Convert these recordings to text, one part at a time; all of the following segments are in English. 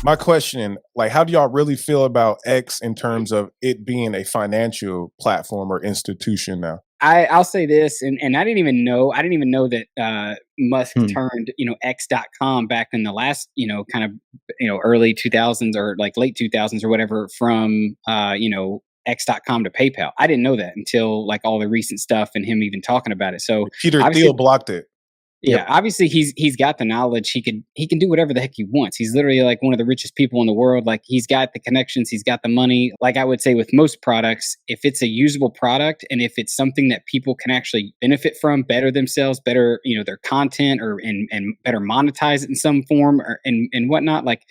my question, like, how do y'all really feel about X in terms of it being a financial platform or institution now? I'll say this, and I didn't even know that Musk Hmm. turned X.com back in the last kind of early 2000s or like late 2000s or whatever from X.com to PayPal. I didn't know that until like all the recent stuff and him even talking about it. So Peter obviously, Thiel blocked it. yeah, obviously he's got the knowledge. He can do whatever the heck he wants. He's literally like one of the richest people in the world. Like he's got the connections, he's got the money. Like I would say with most products, if it's a usable product and if it's something that people can actually benefit from, better themselves, better, their content or and better monetize it in some form or and whatnot, like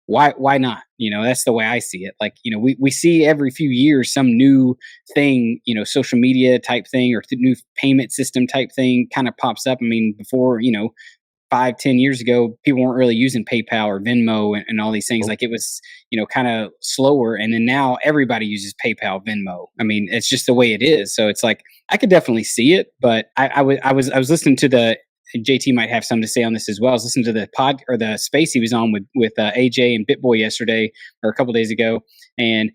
why not? That's the way I see it. Like, we see every few years some new thing, social media type thing or new payment system type thing kind of pops up. I mean, before, 5-10 years ago, people weren't really using PayPal or Venmo and all these things. Like it was, kind of slower. And then now everybody uses PayPal, Venmo. I mean, it's just the way it is. So it's like I could definitely see it, but I was listening to the JT might have something to say on this as well. I was listening to the pod or the space he was on with AJ and BitBoy yesterday or a couple days ago, and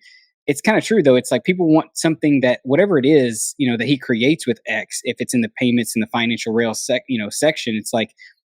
it's kind of true though. It's like people want something that whatever it is, that he creates with X. If it's in the payments and the financial rail section, it's like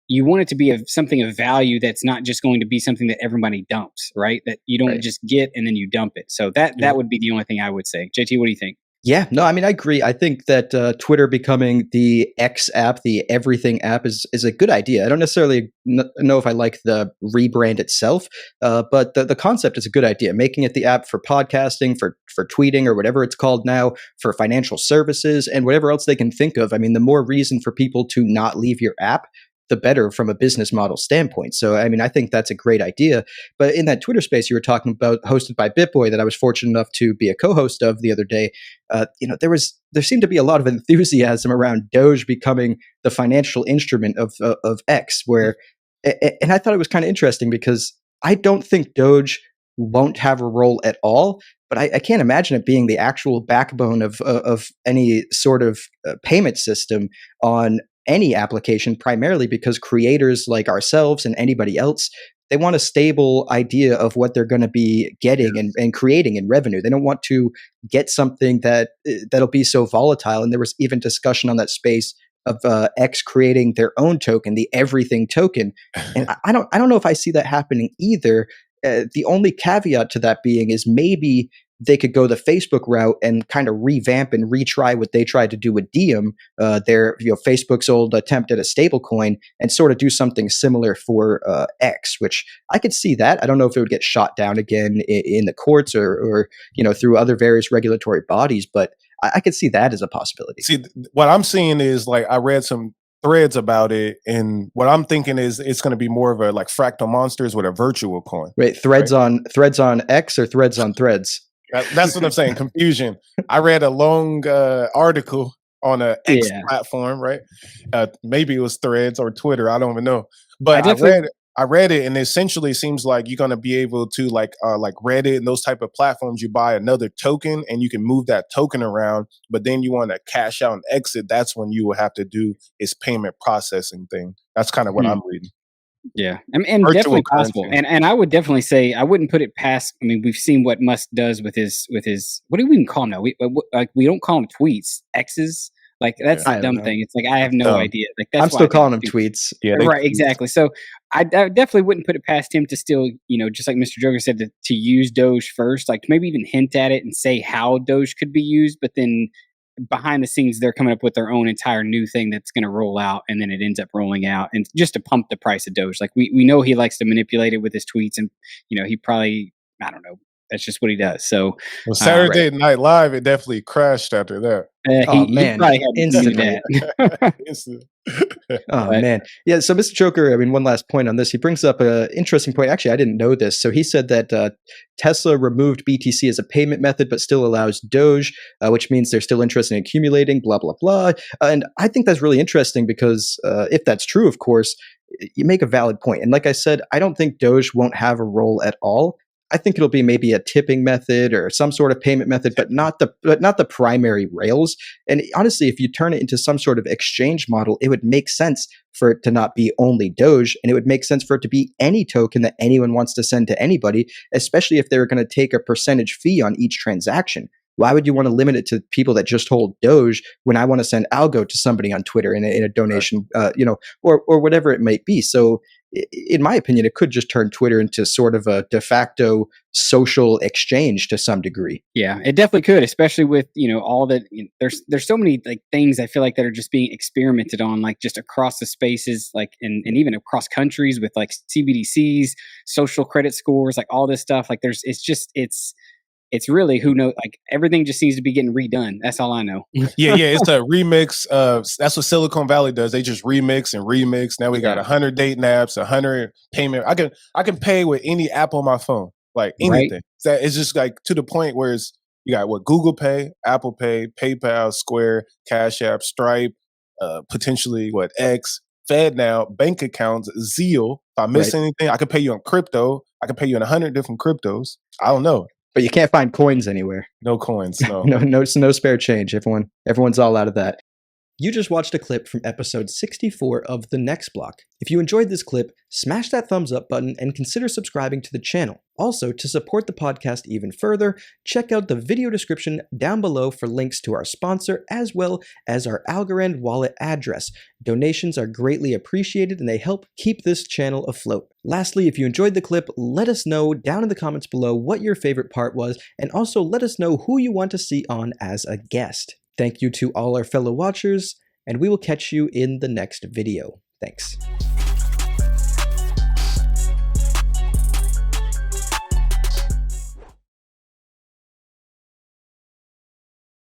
you want it to be something of value that's not just going to be something that everybody dumps, right? That you don't just get and then you dump it. So that would be the only thing I would say. JT, what do you think? Yeah, no, I mean, I agree. I think that Twitter becoming the X app, the everything app, is a good idea. I don't necessarily know if I like the rebrand itself, but the concept is a good idea. Making it the app for podcasting, for tweeting, or whatever it's called now, for financial services, and whatever else they can think of. I mean, the more reason for people to not leave your app, the better from a business model standpoint. So, I mean, I think that's a great idea. But in that Twitter space you were talking about, hosted by BitBoy, that I was fortunate enough to be a co-host of the other day, there seemed to be a lot of enthusiasm around Doge becoming the financial instrument of X. And I thought it was kind of interesting because I don't think Doge won't have a role at all. But I can't imagine it being the actual backbone of any sort of payment system on any application, primarily because creators like ourselves and anybody else, they want a stable idea of what they're going to be getting and creating in revenue. They don't want to get something that'll be so volatile. And there was even discussion on that space of X creating their own token, the everything token. And I don't know if I see that happening either. The only caveat to that being is maybe they could go the Facebook route and kind of revamp and retry what they tried to do with Diem, Facebook's old attempt at a stable coin, and sort of do something similar for X, which I could see that. I don't know if it would get shot down again in the courts or through other various regulatory bodies, but I could see that as a possibility. See, what I'm seeing is like I read some threads about it, and what I'm thinking is it's going to be more of a like Fractal Monsters with a virtual coin. Wait, threads on X or threads on threads? That's what I'm saying. Confusion. I read a long article on a X platform, right? Maybe it was Threads or Twitter. I don't even know. But I read it, and it essentially seems like you're going to be able to like Reddit and those type of platforms. You buy another token, and you can move that token around. But then you want to cash out and exit. That's when you will have to do this payment processing thing. That's kind of what I'm reading. Yeah, and definitely possible. And I would definitely say I wouldn't put it past. I mean, we've seen what Musk does with his. What do we even call them now? We don't call them tweets, X's. Like that's the dumb thing. It's like I have no idea. Like that's I'm still calling them tweets. Yeah, right. Exactly. So I definitely wouldn't put it past him to still, just like Mr. Joker said, to use Doge first. Like maybe even hint at it and say how Doge could be used, but then behind the scenes they're coming up with their own entire new thing that's going to roll out, and then it ends up rolling out, and just to pump the price of Doge. Like we know he likes to manipulate it with his tweets, and he probably, I don't know, that's just what he does. So Saturday Night Live, it definitely crashed after that. Man, instantly. Man. Yeah, so Mr. Joker, I mean, one last point on this. He brings up an interesting point. Actually, I didn't know this. So he said that Tesla removed BTC as a payment method, but still allows Doge, which means they're still interested in accumulating, blah, blah, blah. And I think that's really interesting because if that's true, of course, you make a valid point. And like I said, I don't think Doge won't have a role at all. I think it'll be maybe a tipping method or some sort of payment method, but not the primary rails. And honestly, if you turn it into some sort of exchange model, it would make sense for it to not be only Doge, and it would make sense for it to be any token that anyone wants to send to anybody, especially if they're going to take a percentage fee on each transaction. Why would you want to limit it to people that just hold Doge when I want to send Algo to somebody on Twitter in a donation, or whatever it might be? So, in my opinion, it could just turn Twitter into sort of a de facto social exchange to some degree. Yeah, it definitely could, especially with all that. There's so many like things I feel like that are just being experimented on, like just across the spaces, like and even across countries with like CBDCs, social credit scores, like all this stuff. Like it's really who knows. Like everything just seems to be getting redone. That's all I know. Yeah, it's a remix. That's what Silicon Valley does. They just remix and remix. Now we got 100 dating apps, 100 payment. I can pay with any app on my phone, like anything. Right. So it's just like to the point where you got what Google Pay, Apple Pay, PayPal, Square, Cash App, Stripe, potentially what X, FedNow, bank accounts, Zeal. If I miss anything, I can pay you on crypto. I can pay you in 100 different cryptos. I don't know. But you can't find coins anywhere. No coins. No. no spare change. Everyone's all out of that. You just watched a clip from episode 64 of The Next Block. If you enjoyed this clip, smash that thumbs up button and consider subscribing to the channel. Also, to support the podcast even further, check out the video description down below for links to our sponsor as well as our Algorand wallet address. Donations are greatly appreciated and they help keep this channel afloat. Lastly, if you enjoyed the clip, let us know down in the comments below what your favorite part was, and also let us know who you want to see on as a guest. Thank you to all our fellow watchers, and we will catch you in the next video. Thanks.